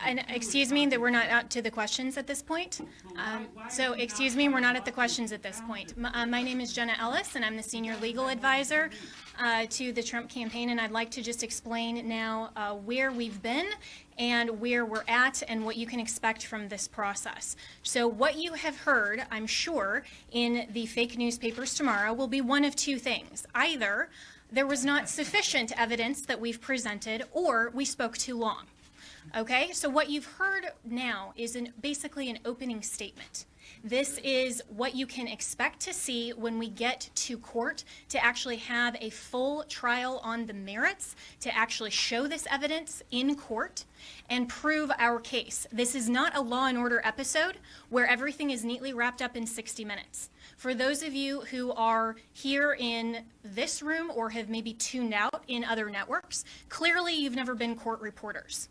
And excuse me that we're not out to the questions at this point. Excuse me, we're not at the questions at this point. My name is Jenna Ellis, and I'm the senior legal advisor to the Trump campaign, and I'd like to just explain now where we've been and where we're at and what you can expect from this process. So what you have heard, I'm sure, in the fake newspapers tomorrow will be one of two things. Either there was not sufficient evidence that we've presented, or we spoke too long. Okay, so what you've heard now is basically an opening statement. This is what you can expect to see when we get to court to actually have a full trial on the merits, to actually show this evidence in court and prove our case. This is not a Law and Order episode where everything is neatly wrapped up in 60 minutes. For those of you who are here in this room or have maybe tuned out in other networks, clearly you've never been court reporters.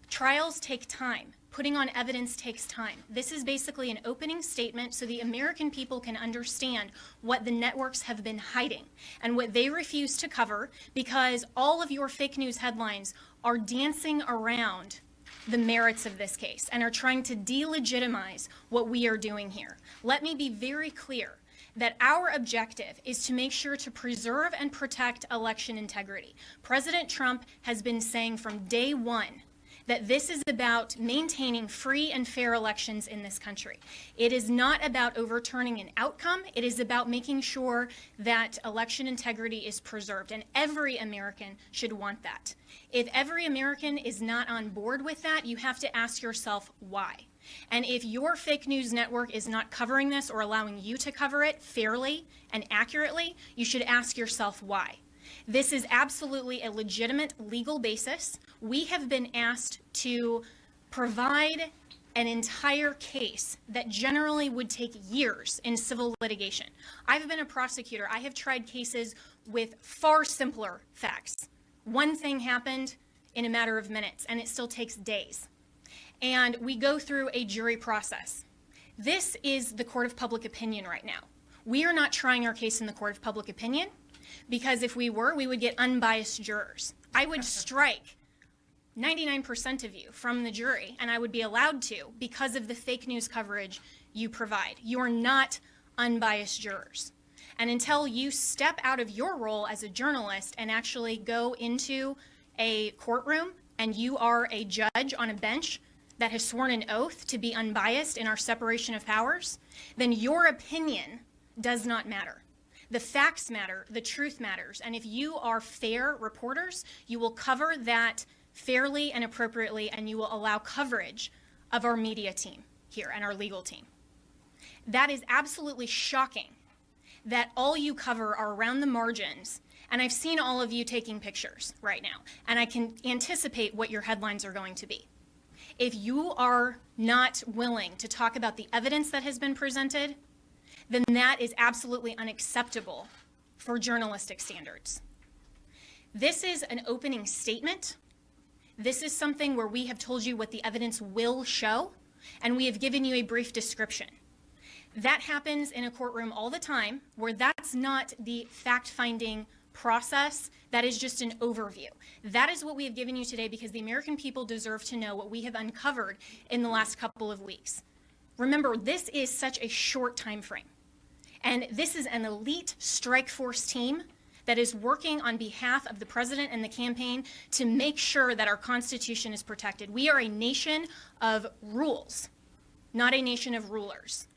Trials take time. Putting on evidence takes time. This is basically an opening statement so the American people can understand what the networks have been hiding and what they refuse to cover, because all of your fake news headlines are dancing around the merits of this case and are trying to delegitimize what we are doing here. Let me be very clear that our objective is to make sure to preserve and protect election integrity. President Trump has been saying from day one that this is about maintaining free and fair elections in this country. It is not about overturning an outcome. It is about making sure that election integrity is preserved, and every American should want that. If every American is not on board with that, you have to ask yourself why. And if your fake news network is not covering this or allowing you to cover it fairly and accurately, you should ask yourself why. This is absolutely a legitimate legal basis. We have been asked to provide an entire case that generally would take years in civil litigation. I've been a prosecutor. I have tried cases with far simpler facts. One thing happened in a matter of minutes, and it still takes days. And we go through a jury process. This is the court of public opinion right now. We are not trying our case in the court of public opinion, because if we were, we would get unbiased jurors. I would strike 99% of you from the jury, and I would be allowed to because of the fake news coverage you provide. You are not unbiased jurors. And until you step out of your role as a journalist and actually go into a courtroom and you are a judge on a bench that has sworn an oath to be unbiased in our separation of powers, then your opinion does not matter. The facts matter, the truth matters, and if you are fair reporters, you will cover that fairly and appropriately, and you will allow coverage of our media team here and our legal team. That is absolutely shocking that all you cover are around the margins, and I've seen all of you taking pictures right now, and I can anticipate what your headlines are going to be. If you are not willing to talk about the evidence that has been presented, then that is absolutely unacceptable for journalistic standards. This is an opening statement. This is something where we have told you what the evidence will show, and we have given you a brief description. That happens in a courtroom all the time, where that's not the fact-finding process. That is just an overview. That is what we have given you today, because the American people deserve to know what we have uncovered in the last couple of weeks. Remember, this is such a short time frame. And this is an elite strike force team that is working on behalf of the president and the campaign to make sure that our Constitution is protected. We are a nation of rules, not a nation of rulers.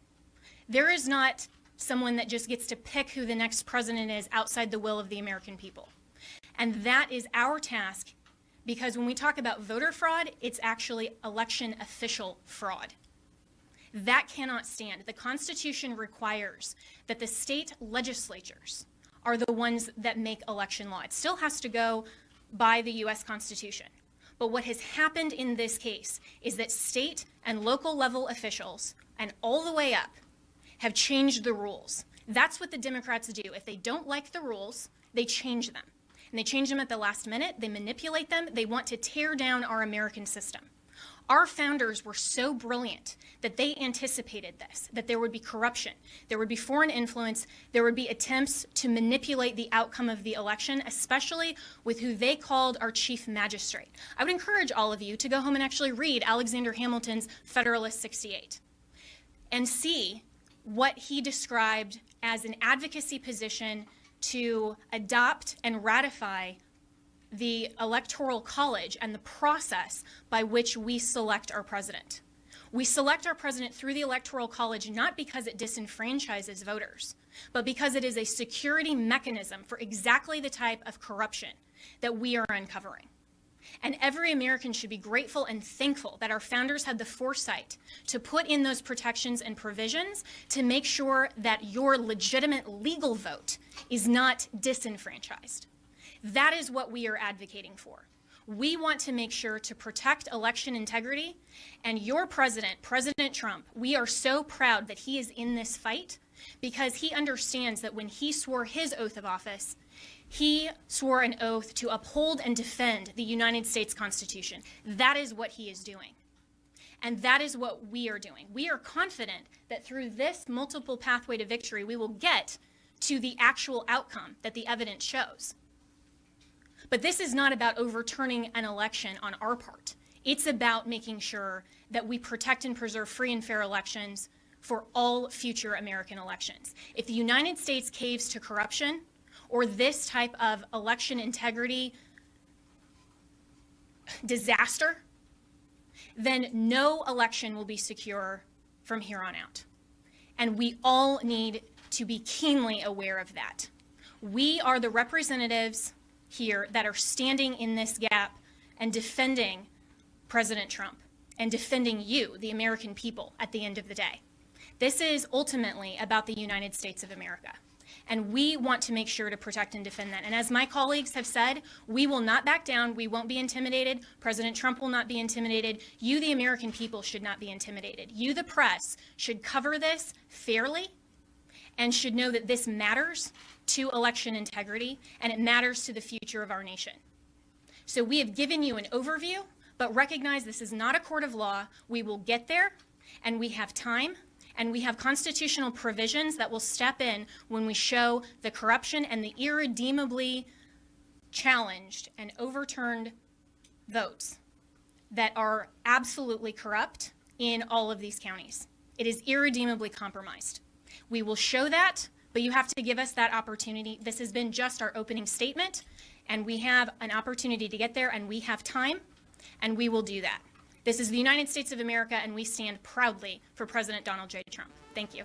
There is not someone that just gets to pick who the next president is outside the will of the American people. And that is our task, because when we talk about voter fraud, it's actually election official fraud. That cannot stand. The Constitution requires that the state legislatures are the ones that make election law. It still has to go by the U.S. Constitution. But what has happened in this case is that state and local level officials, and all the way up, have changed the rules. That's what the Democrats do. If they don't like the rules, they change them. And they change them at the last minute. They manipulate them. They want to tear down our American system. Our founders were so brilliant that they anticipated this, that there would be corruption, there would be foreign influence, there would be attempts to manipulate the outcome of the election, especially with who they called our chief magistrate. I would encourage all of you to go home and actually read Alexander Hamilton's Federalist 68 and see what he described as an advocacy position to adopt and ratify the Electoral College and the process by which we select our president. We select our president through the Electoral College not because it disenfranchises voters, but because it is a security mechanism for exactly the type of corruption that we are uncovering. And every American should be grateful and thankful that our founders had the foresight to put in those protections and provisions to make sure that your legitimate legal vote is not disenfranchised. That is what we are advocating for. We want to make sure to protect election integrity, and your president, President Trump, we are so proud that he is in this fight because he understands that when he swore his oath of office, he swore an oath to uphold and defend the United States Constitution. That is what he is doing. And that is what we are doing. We are confident that through this multiple pathway to victory, we will get to the actual outcome that the evidence shows. But this is not about overturning an election on our part. It's about making sure that we protect and preserve free and fair elections for all future American elections. If the United States caves to corruption or this type of election integrity disaster, then no election will be secure from here on out. And we all need to be keenly aware of that. We are the representatives here that are standing in this gap and defending President Trump and defending you, the American people, at the end of the day. This is ultimately about the United States of America. And we want to make sure to protect and defend that. And as my colleagues have said, we will not back down. We won't be intimidated. President Trump will not be intimidated. You, the American people, should not be intimidated. You, the press, should cover this fairly and should know that this matters to election integrity and it matters to the future of our nation. So we have given you an overview, but recognize this is not a court of law. We will get there, and we have time, and we have constitutional provisions that will step in when we show the corruption and the irredeemably challenged and overturned votes that are absolutely corrupt in all of these counties. It is irredeemably compromised. We will show that, but you have to give us that opportunity. This has been just our opening statement, and we have an opportunity to get there, and we have time, and we will do that. This is the United States of America, and we stand proudly for President Donald J. Trump. Thank you.